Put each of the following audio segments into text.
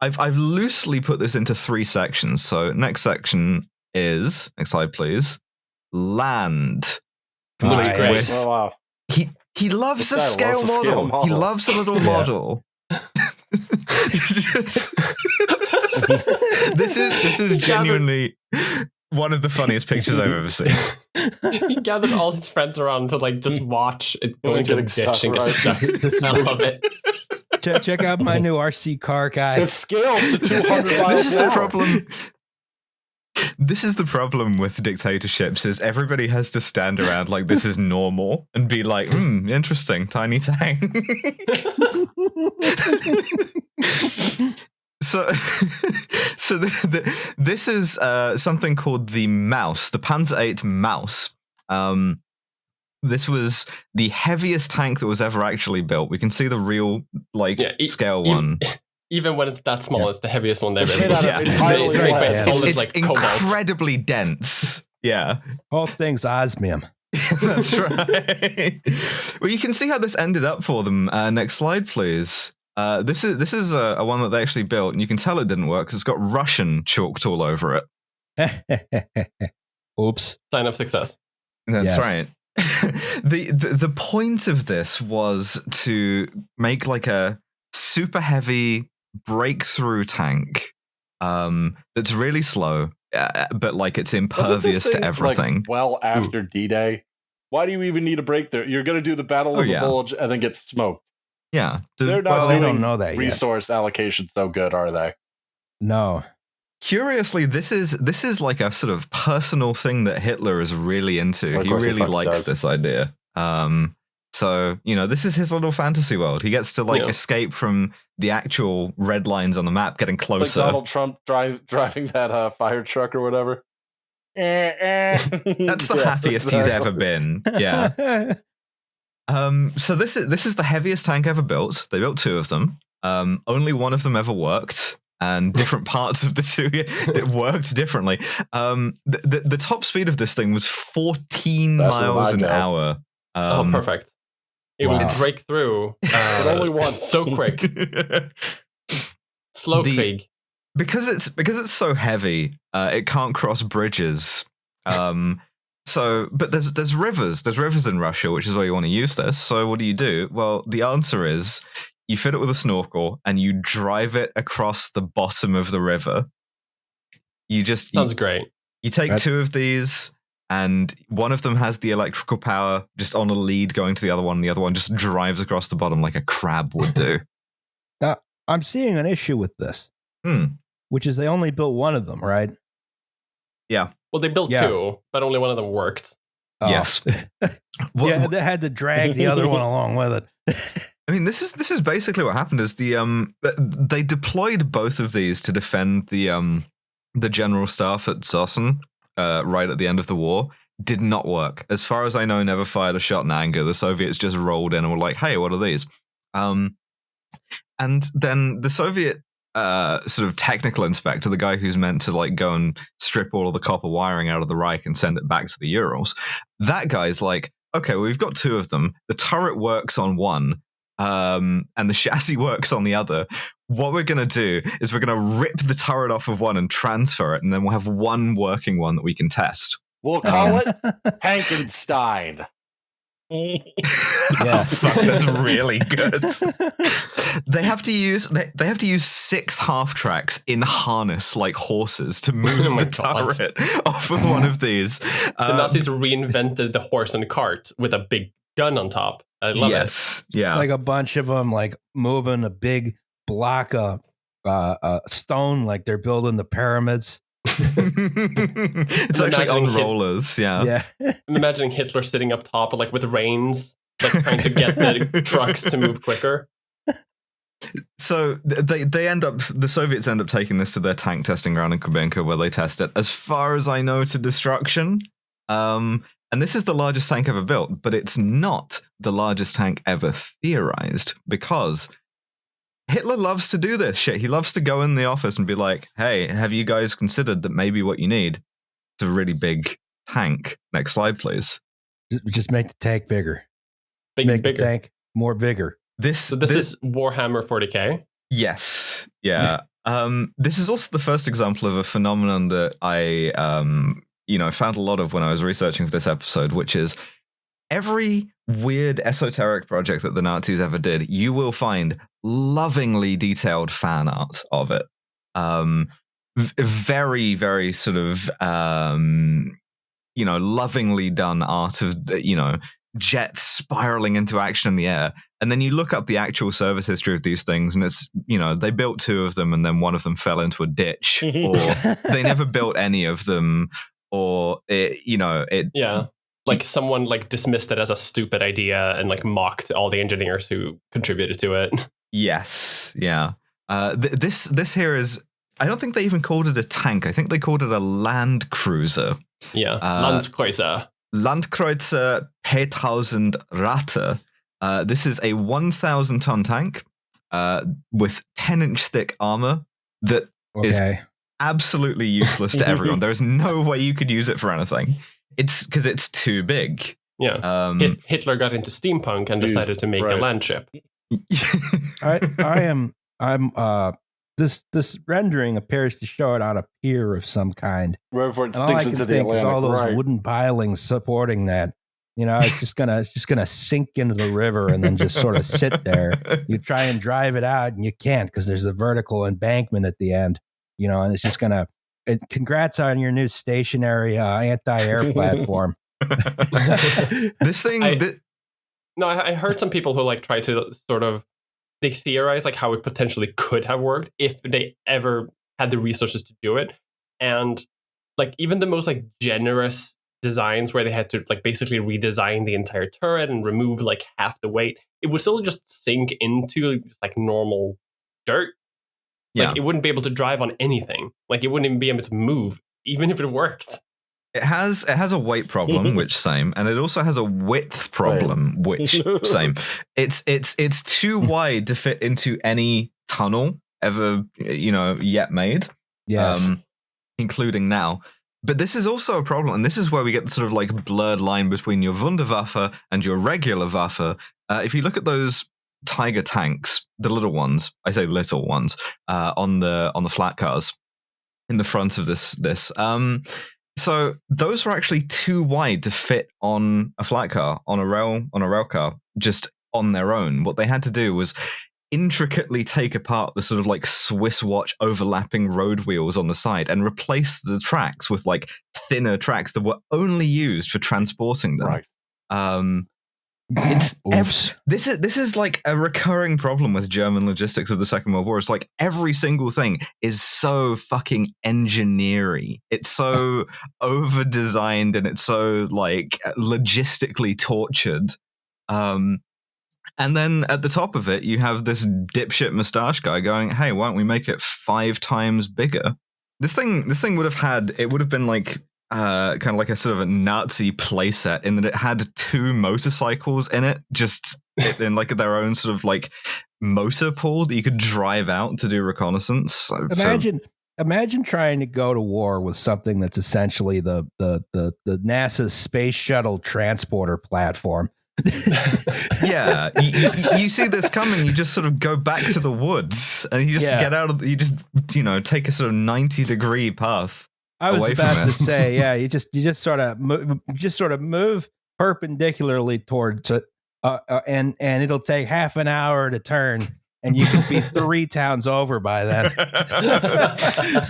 I've loosely put this into 3 sections. So next section is, next slide please, land. Looks great. Oh, wow. He loves a This guy scale loves a scale model. He model. loves a little model. This is genuinely one of the funniest pictures I've ever seen. He gathered all his friends around to like just watch it go into a Getting ditch and get stuck, stuck. I love it. Check out my new RC car, It's guys. scaled to 200 miles This is an the hour. problem. This is the problem with dictatorships is everybody has to stand around like this is normal and be like, interesting, tiny tank. So this is something called the Mouse, the Panzer VIII Mouse. This was the heaviest tank that was ever actually built. We can see the real scale one. Even when it's that small, it's the heaviest one they've It's ever made out built. of It's entirely made by glass. solid It's like cobalt. incredibly dense. Yeah. Whole thing's osmium. That's right. Well, you can see how this ended up for them. Next slide, please. This is a one that they actually built, and you can tell it didn't work because it's got Russian chalked all over it. Oops. Sign of success. That's right. The point of this was to make like a super heavy breakthrough tank that's really slow, but like it's impervious to everything. Like, well, after D-Day, why do you even need a breakthrough? You're going to do the Battle of the Bulge and then get smoked. Yeah, they're not they don't know that resource allocation so good, are they? No. Curiously, this is like a sort of personal thing that Hitler is really into. He really likes this idea. So, this is his little fantasy world. He gets to escape from the actual red lines on the map, getting closer. Like Donald Trump driving that fire truck or whatever. That's the happiest he's ever been. Yeah. So this is the heaviest tank ever built. They built 2 of them. Only one of them ever worked. And different parts of the 2 it worked differently. The top speed of this thing was 14 miles an hour. Perfect. It would break through only once. So quick. Slow Krieg. Because it's so heavy, it can't cross bridges. But there's rivers in Russia, which is where you want to use this. So what do? Well, the answer is you fit it with a snorkel and you drive it across the bottom of the river. Sounds great. You take 2 of these, and one of them has the electrical power just on a lead going to the other one. The other one just drives across the bottom like a crab would do. Now, I'm seeing an issue with this, which is they only built one of them, right? Yeah. Well, they built 2, but only one of them worked. Oh. Yes. Yeah, they had to drag the other one along with it. I mean, this is basically what happened. Is they deployed both of these to defend the general staff at Zossen right at the end of the war. Did not work. As far as I know, never fired a shot in anger. The Soviets just rolled in and were like, "Hey, what are these?" And then the Soviet sort of technical inspector, the guy who's meant to go and strip all of the copper wiring out of the Reich and send it back to the Urals, that guy's like, okay, well, we've got 2 of them. The turret works on one, and the chassis works on the other. What we're going to do is we're going to rip the turret off of one and transfer it, and then we'll have one working one that we can test. We'll call it Hankenstein. Yes. Fuck, that's really good. They have to use 6 half tracks in harness like horses to move the turret off of one of these. The Nazis reinvented the horse and cart with a big gun on top. I love it. Yeah. Like a bunch of them moving a big block of stone like they're building the pyramids. It's actually on rollers. Yeah. I'm imagining Hitler sitting up top with reins, trying to get the trucks to move quicker. So the Soviets end up taking this to their tank testing ground in Kubinka, where they test it, as far as I know, to destruction. And this is the largest tank ever built, but it's not the largest tank ever theorized, because Hitler loves to do this shit. He loves to go in the office and be like, hey, have you guys considered that maybe what you need is a really big tank? Next slide, please. Just make the tank bigger. Bigger. The tank more bigger. This is Warhammer 40K? Yes. Yeah. This is also the first example of a phenomenon that I found a lot of when I was researching for this episode, which is every weird esoteric project that the Nazis ever did, you will find lovingly detailed fan art of it. Very, very sort of, lovingly done art of, jets spiraling into action in the air. And then you look up the actual service history of these things, and it's, they built 2 of them and then one of them fell into a ditch, or they never built any of them, or Yeah. Like someone like dismissed it as a stupid idea and like mocked all the engineers who contributed to it. Yes, yeah. This here is, I don't think they even called it a tank. I think they called it a land cruiser. Yeah, Landkreuzer. Landkreuzer P1000 Ratte. This is a 1,000-ton tank with 10-inch thick armor that is absolutely useless to everyone. There is no way you could use it for anything. It's because it's too big. Yeah. Hitler got into steampunk and decided to make a land ship. This rendering appears to show it on a pier of some kind. Wherever it and sticks into the Atlantic, all those wooden pilings supporting that. It's just gonna sink into the river and then just sort of sit there. You try and drive it out and you can't because there's a vertical embankment at the end. And it's just gonna. Congrats on your new stationary anti-air platform. This thing. I heard some people who like try to sort of they theorize like how it potentially could have worked if they ever had the resources to do it, and like even the most like generous designs where they had to like basically redesign the entire turret and remove like half the weight, it would still just sink into like normal dirt. Like it wouldn't be able to drive on anything. Like it wouldn't even be able to move, even if it worked. It has a weight problem, which same, and it also has a width problem, which same. It's too wide to fit into any tunnel ever yet made. Yes, including now. But this is also a problem, and this is where we get the sort of like blurred line between your Wunderwaffe and your regular Waffe. If you look at those Tiger tanks, the little ones, I say little ones, on the flat cars in the front of this. So those were actually too wide to fit on a flat car, on a rail car, just on their own. What they had to do was intricately take apart the sort of like Swiss watch overlapping road wheels on the side and replace the tracks with like thinner tracks that were only used for transporting them. Right. This is like a recurring problem with German logistics of the Second World War. It's like every single thing is so fucking engineering. It's so over designed and it's so like logistically tortured. And then at the top of it, you have this dipshit mustache guy going, "Hey, why don't we make it 5 times bigger?" This thing would have been like kind of like a sort of a Nazi playset in that it had 2 motorcycles in it, just in like their own sort of like motor pool that you could drive out to do reconnaissance. Imagine trying to go to war with something that's essentially the NASA's space shuttle transporter platform. Yeah, you see this coming. You just sort of go back to the woods, and you just get out of. You just take a sort of 90-degree path. I was about to say, yeah, you just sort of move perpendicularly towards it, and it'll take half an hour to turn, and you could be 3 towns over by then. I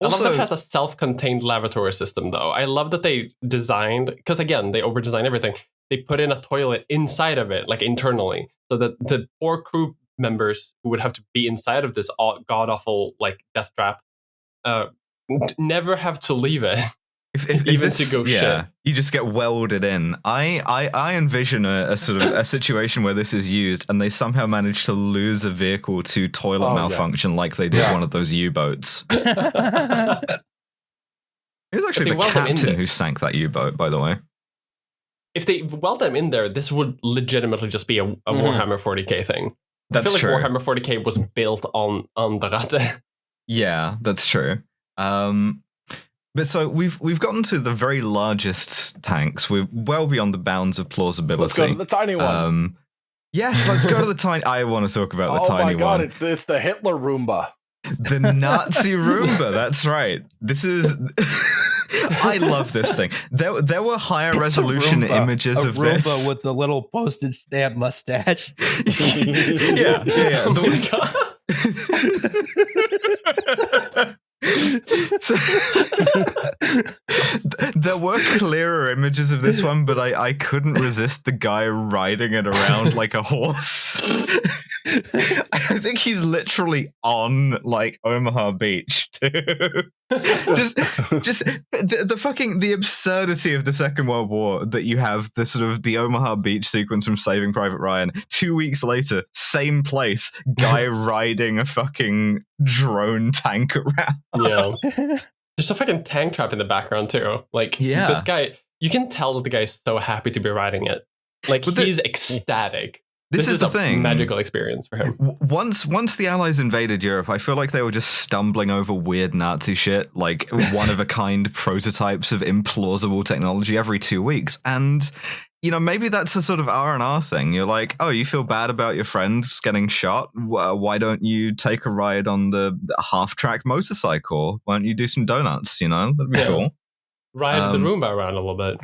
love that it has a self-contained lavatory system, though. I love that they designed, because again, they over-design everything. They put in a toilet inside of it, like internally, so that the 4 crew members who would have to be inside of this god-awful like death trap never have to leave it. Even to go shit. You just get welded in. I envision a sort of a situation where this is used and they somehow manage to lose a vehicle to toilet malfunction like they did one of those U-boats. It was actually the captain who sank that U-boat, by the way. If they weld them in there, this would legitimately just be a Warhammer 40k thing. That's I feel like true. Warhammer 40k was built on the Ratte. Yeah, that's true. But so we've gotten to the very largest tanks. We're well beyond the bounds of plausibility. Let's go to the tiny one. Yes, let's go to the tiny. I want to talk about the tiny one. Oh my god, it's the Hitler Roomba. The Nazi Roomba. That's right. This is. I love this thing. There were higher resolution images of Roomba this with the little postage stamp mustache. yeah. Oh my god. So, there were clearer images of this one, but I couldn't resist the guy riding it around like a horse. I think he's literally on like Omaha Beach too. just the absurdity of the Second World War, that you have the sort of the Omaha Beach sequence from Saving Private Ryan. 2 weeks later, same place, guy riding a fucking drone tank around. Yeah. There's a fucking tank trap in the background too. Like, this guy, you can tell that the guy is so happy to be riding it. Like, he's ecstatic. This is the thing. Magical experience for him. Once the Allies invaded Europe, I feel like they were just stumbling over weird Nazi shit, like one-of-a-kind prototypes of implausible technology every 2 weeks. And, you know, maybe that's a sort of R&R thing. You're like, oh, you feel bad about your friends getting shot? Why don't you take a ride on the half-track motorcycle? Why don't you do some donuts, you know? That'd be cool. Ride the Roomba around a little bit.